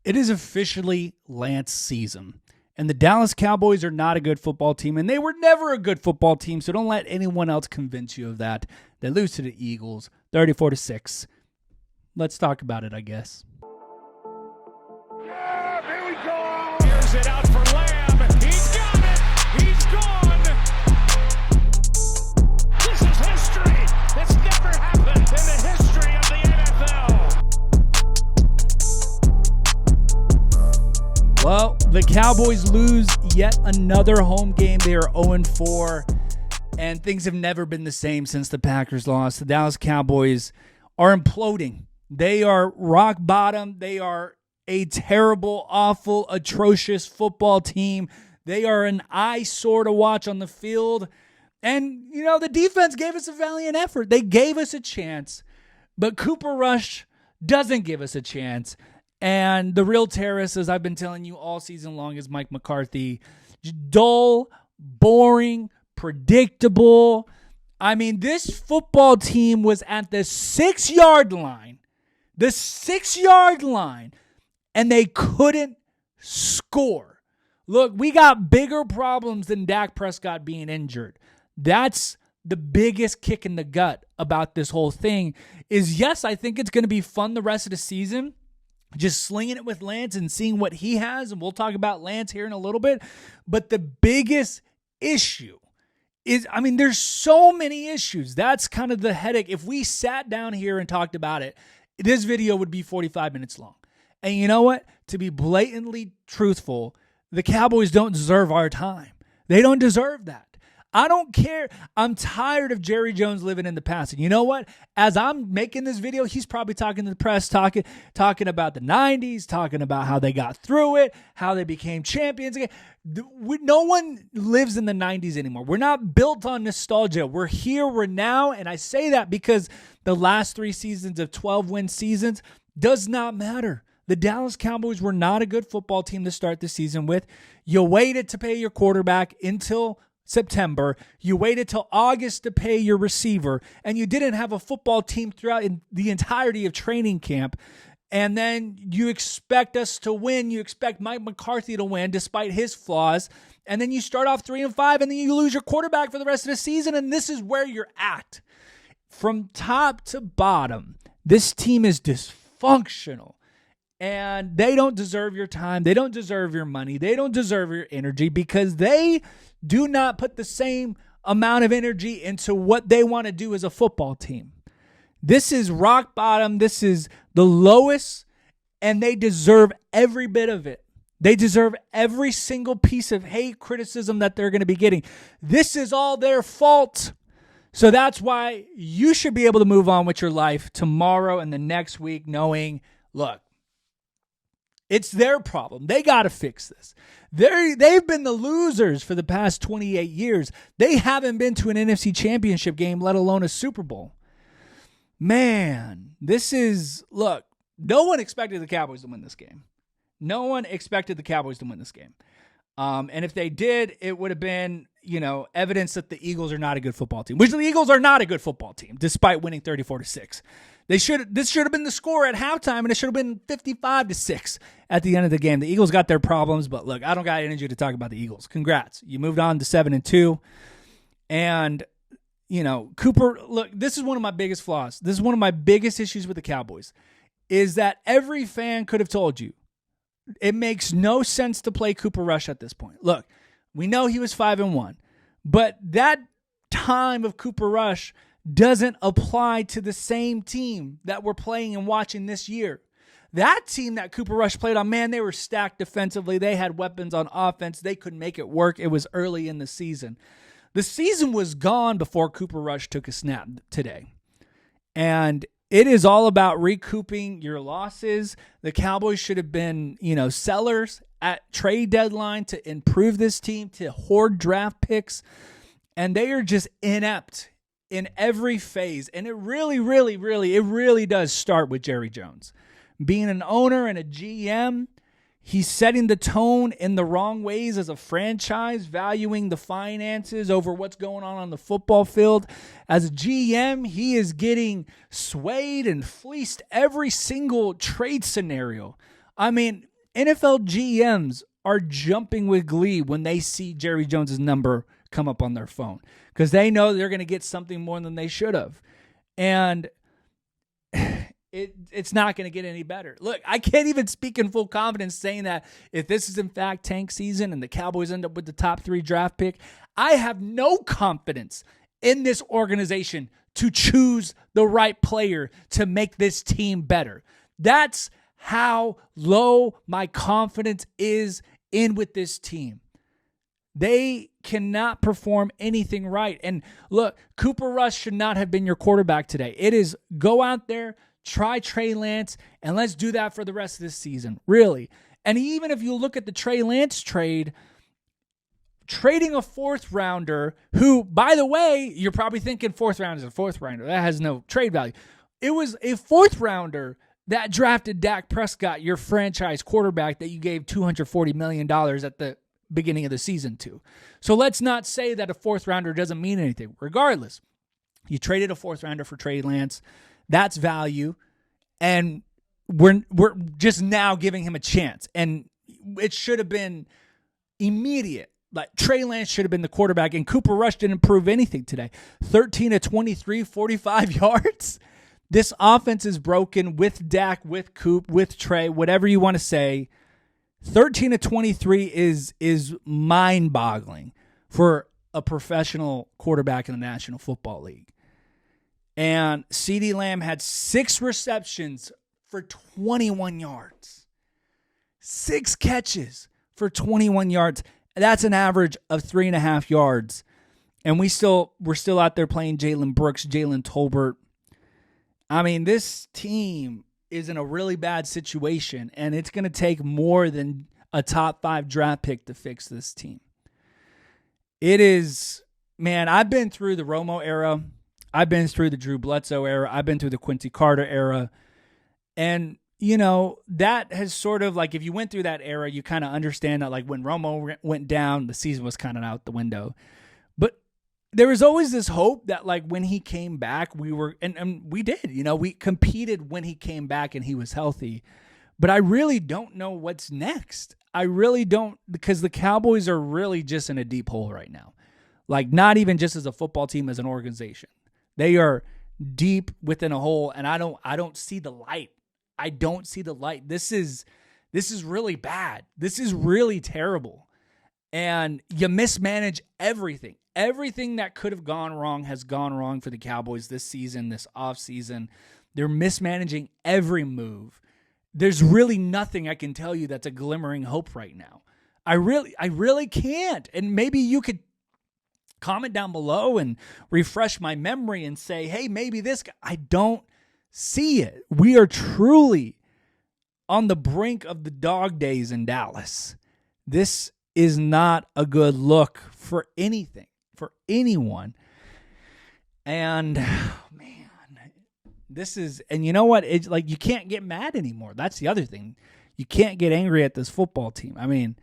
It is officially Lance season. And the Dallas Cowboys are not a good football team, and they were never a good football team, so don't let anyone else convince you of that. They lose to the Eagles, 34-6. Let's talk about it, I guess. Yeah, here we go. Here's it out for Lamb. He's got it. He's gone. This is history. It's never happened in the history of the NFL. Well, the Cowboys lose yet another home game. They are 0-4, and things have never been the same since the Packers lost. The Dallas Cowboys are imploding. They are rock bottom. They are a terrible, awful, atrocious football team. They are an eyesore to watch on the field. And, you know, the defense gave us a valiant effort. They gave us a chance, but Cooper Rush doesn't give us a chance. And the real terrorist, as I've been telling you all season long, is Mike McCarthy. Dull, boring, predictable. I mean, this football team was at the 6-yard line. The 6-yard line. And they couldn't score. Look, we got bigger problems than Dak Prescott being injured. That's the biggest kick in the gut about this whole thing is, yes, I think it's going to be fun the rest of the season. Just slinging it with Lance and seeing what he has, and we'll talk about Lance here in a little bit. But the biggest issue is, I mean, there's so many issues. That's kind of the headache. If we sat down here and talked about it, this video would be 45 minutes long. And you know what? To be blatantly truthful, the Cowboys don't deserve our time. They don't deserve that. I don't care. I'm tired of Jerry Jones living in the past. And you know what? As I'm making this video, he's probably talking to the press, talking about the 90s, talking about how they got through it, how they became champions again. No one lives in the 90s anymore. We're not built on nostalgia. We're here, we're now. And I say that because the last 3 seasons of 12-win seasons does not matter. The Dallas Cowboys were not a good football team to start the season with. You waited to pay your quarterback until September. You waited till August to pay your receiver, and you didn't have a football team throughout the entirety of training camp. And then you expect us to win. You expect Mike McCarthy to win despite his flaws. And then you start off 3-5, and then you lose your quarterback for the rest of the season. And this is where you're at. From top to bottom, this team is dysfunctional. And they don't deserve your time. They don't deserve your money. They don't deserve your energy because they do not put the same amount of energy into what they want to do as a football team. This is rock bottom. This is the lowest, and they deserve every bit of it. They deserve every single piece of hate, criticism that they're going to be getting. This is all their fault. So that's why you should be able to move on with your life tomorrow and the next week knowing, look, it's their problem. They got to fix this. They've been the losers for the past 28 years. They haven't been to an NFC championship game, let alone a Super Bowl. Man, look, no one expected the Cowboys to win this game. No one expected the Cowboys to win this game. And if they did, it would have been, evidence that the Eagles are not a good football team, which the Eagles are not a good football team, despite winning 34-6. This should have been the score at halftime, and it should have been 55-6 at the end of the game. The Eagles got their problems, but look, I don't got energy to talk about the Eagles. Congrats. You moved on to 7-2. And, Cooper, look, this is one of my biggest flaws. This is one of my biggest issues with the Cowboys, is that every fan could have told you it makes no sense to play Cooper Rush at this point. Look, we know he was 5-1, but that time of Cooper Rush doesn't apply to the same team that we're playing and watching this year. That team that Cooper Rush played on, man, they were stacked defensively. They had weapons on offense. They couldn't make it work. It was early in the season. The season was gone before Cooper Rush took a snap today. And it is all about recouping your losses. The Cowboys should have been, sellers at trade deadline to improve this team, to hoard draft picks. And they are just inept in every phase. And it really does start with Jerry Jones. Being an owner and a GM, he's setting the tone in the wrong ways as a franchise, valuing the finances over what's going on the football field. As a GM, he is getting swayed and fleeced every single trade scenario. I mean, NFL GMs are jumping with glee when they see Jerry Jones's number come up on their phone because they know they're going to get something more than they should have. And it's not going to get any better. Look, I can't even speak in full confidence saying that if this is in fact tank season and the Cowboys end up with the top 3 draft pick, I have no confidence in this organization to choose the right player to make this team better. That's how low my confidence is in with this team. They cannot perform anything right. And look, Cooper Rush should not have been your quarterback today. It is go out there, try Trey Lance, and let's do that for the rest of this season, really. And even if you look at the Trey Lance trade, trading a 4th rounder who, by the way, you're probably thinking 4th round is a 4th rounder. That has no trade value. It was a 4th rounder that drafted Dak Prescott, your franchise quarterback that you gave $240 million at the beginning of the season to. So let's not say that a 4th rounder doesn't mean anything. Regardless, you traded a 4th rounder for Trey Lance. That's value. And we're just now giving him a chance. And it should have been immediate. Like Trey Lance should have been the quarterback, and Cooper Rush didn't prove anything today. 13 of 23, 45 yards. This offense is broken with Dak, with Coop, with Trey, whatever you want to say. 13 of 23 is mind-boggling for a professional quarterback in the National Football League. And CeeDee Lamb had 6 receptions for 21 yards. 6 catches for 21 yards. That's an average of 3.5 yards. And we're still out there playing Jalen Brooks, Jalen Tolbert. I mean, this team is in a really bad situation, and it's going to take more than a top 5 draft pick to fix this team. It is, man, I've been through the Romo era. I've been through the Drew Bledsoe era. I've been through the Quincy Carter era. And, you know, that has sort of, like, if you went through that era, you kind of understand that, like, when Romo went down, the season was kind of out the window. But there was always this hope that, like, when he came back, we were, and we did, you know, we competed when he came back and he was healthy. But I really don't know what's next. I really don't, because the Cowboys are really just in a deep hole right now. Like, not even just as a football team, as an organization. They are deep within a hole, and I don't see the light. I don't see the light. This is really bad. This is really terrible. And you mismanage everything. Everything that could have gone wrong has gone wrong for the Cowboys this season, this offseason. They're mismanaging every move. There's really nothing I can tell you that's a glimmering hope right now. I really can't. And maybe you could comment down below and refresh my memory and say, hey, maybe this guy. I don't see it. We are truly on the brink of the dog days in Dallas. This is not a good look for anything, for anyone. And man, this is, and you know what? It's like, you can't get mad anymore. That's the other thing. You can't get angry at this football team. I mean,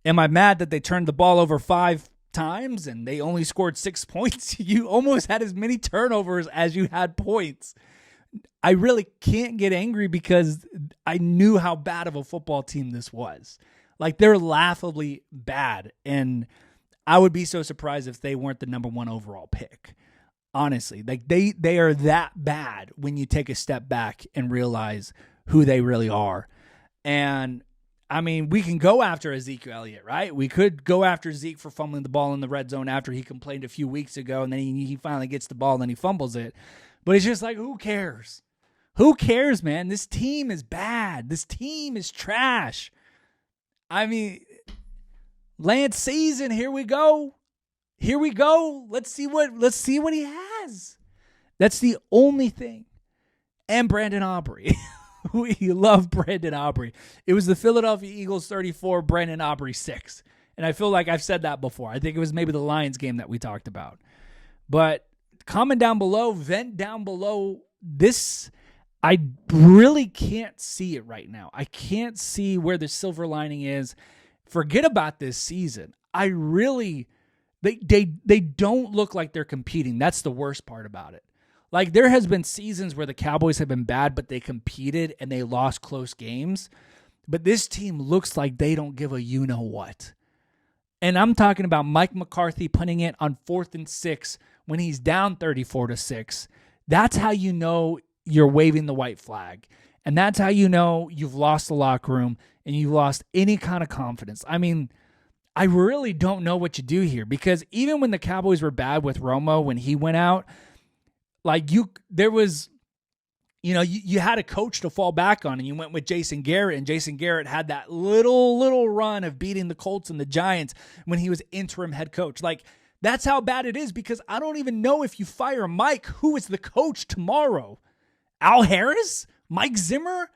am I mad that they turned the ball over 5 times and they only scored 6 points? You almost had as many turnovers as you had points. I really can't get angry because I knew how bad of a football team this was. Like, they're laughably bad, and I would be so surprised if they weren't the number 1 overall pick. Honestly, like they are that bad when you take a step back and realize who they really are. And I mean, we can go after Ezekiel Elliott, right? We could go after Zeke for fumbling the ball in the red zone after he complained a few weeks ago, and then he finally gets the ball and then he fumbles it. But it's just like, who cares? Who cares, man? This team is bad. This team is trash. I mean, Lance season, here we go. Here we go. Let's see what he has. That's the only thing. And Brandon Aubrey. We love Brandon Aubrey. It was the Philadelphia Eagles 34, Brandon Aubrey 6. And I feel like I've said that before. I think it was maybe the Lions game that we talked about. But comment down below, vent down below. This, I really can't see it right now. I can't see where the silver lining is. Forget about this season. I really, they don't look like they're competing. That's the worst part about it. Like, there has been seasons where the Cowboys have been bad, but they competed and they lost close games. But this team looks like they don't give a you-know-what. And I'm talking about Mike McCarthy punting it on 4th and 6 when he's down 34-6. That's how you know you're waving the white flag. And that's how you know you've lost the locker room and you've lost any kind of confidence. I mean, I really don't know what you do here, because even when the Cowboys were bad with Romo, when he went out, there was, you had a coach to fall back on, and you went with Jason Garrett, and Jason Garrett had that little run of beating the Colts and the Giants when he was interim head coach. Like, that's how bad it is, because I don't even know if you fire Mike, who is the coach tomorrow. Al Harris? Mike Zimmer?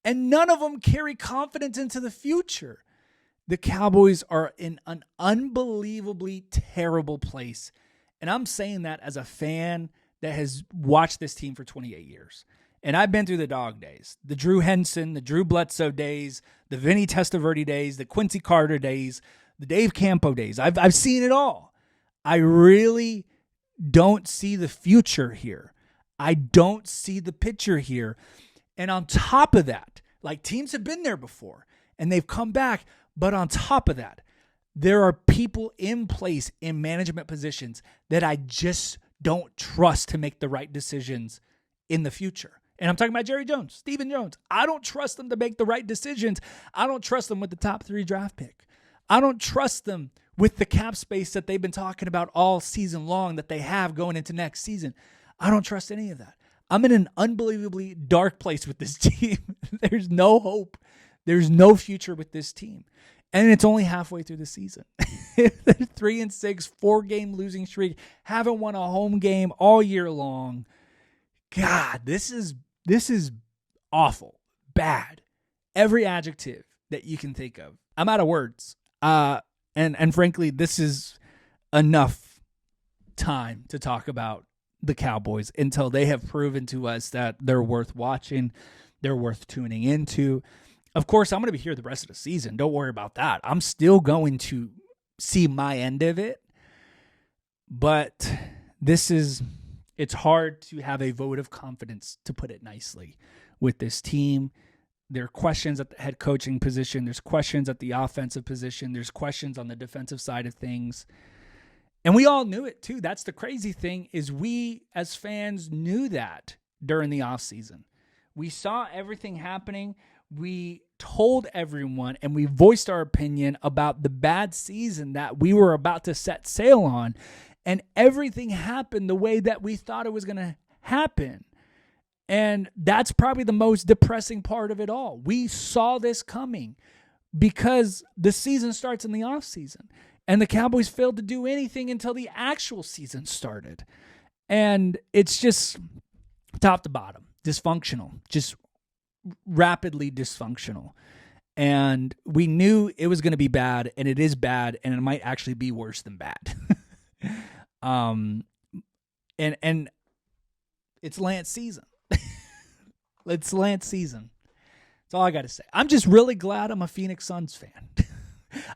And none of them carry confidence into the future. The Cowboys are in an unbelievably terrible place. And I'm saying that as a fan that has watched this team for 28 years. And I've been through the dog days, the Drew Henson, the Drew Bledsoe days, the Vinny Testaverde days, the Quincy Carter days, the Dave Campo days. I've seen it all. I really don't see the future here. I don't see the picture here. And on top of that, like, teams have been there before and they've come back. But on top of that, there are people in place in management positions that I just don't trust to make the right decisions in the future. And I'm talking about Jerry Jones, Stephen Jones. I don't trust them to make the right decisions. I don't trust them with the top 3 draft pick. I don't trust them with the cap space that they've been talking about all season long that they have going into next season. I don't trust any of that. I'm in an unbelievably dark place with this team. There's no hope. There's no future with this team. And it's only halfway through the season. They're 3-6, 4-game losing streak, haven't won a home game all year long. God, this is awful, bad. Every adjective that you can think of. I'm out of words. And frankly, this is enough time to talk about the Cowboys until they have proven to us that they're worth watching, they're worth tuning into. Of course, I'm going to be here the rest of the season. Don't worry about that. I'm still going to see my end of it. But it's hard to have a vote of confidence, to put it nicely, with this team. There are questions at the head coaching position. There's questions at the offensive position. There's questions on the defensive side of things. And we all knew it too. That's the crazy thing, is we as fans knew that during the offseason. We saw everything happening. We told everyone and we voiced our opinion about the bad season that we were about to set sail on. And everything happened the way that we thought it was going to happen. And that's probably the most depressing part of it all. We saw this coming because the season starts in the offseason. And the Cowboys failed to do anything until the actual season started. And it's just top to bottom, dysfunctional, just rapidly dysfunctional. And we knew it was going to be bad, and it is bad, and it might actually be worse than bad. And it's Lance season. It's Lance season. That's all I got to say. I'm just really glad I'm a Phoenix Suns fan.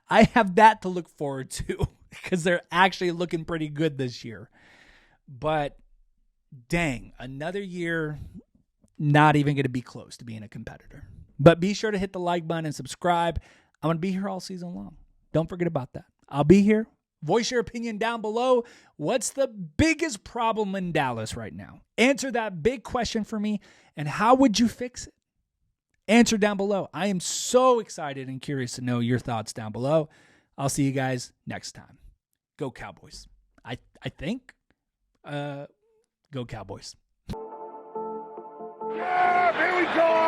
I have that to look forward to because they're actually looking pretty good this year. But dang, another year not even going to be close to being a competitor. But be sure to hit the like button and subscribe. I'm going to be here all season long. Don't forget about that. I'll be here. Voice your opinion down below. What's the biggest problem in Dallas right now? Answer that big question for me, and how would you fix it? Answer down below. I am so excited and curious to know your thoughts down below. I'll see you guys next time. Go Cowboys. I think. Go Cowboys. Yeah, here we go.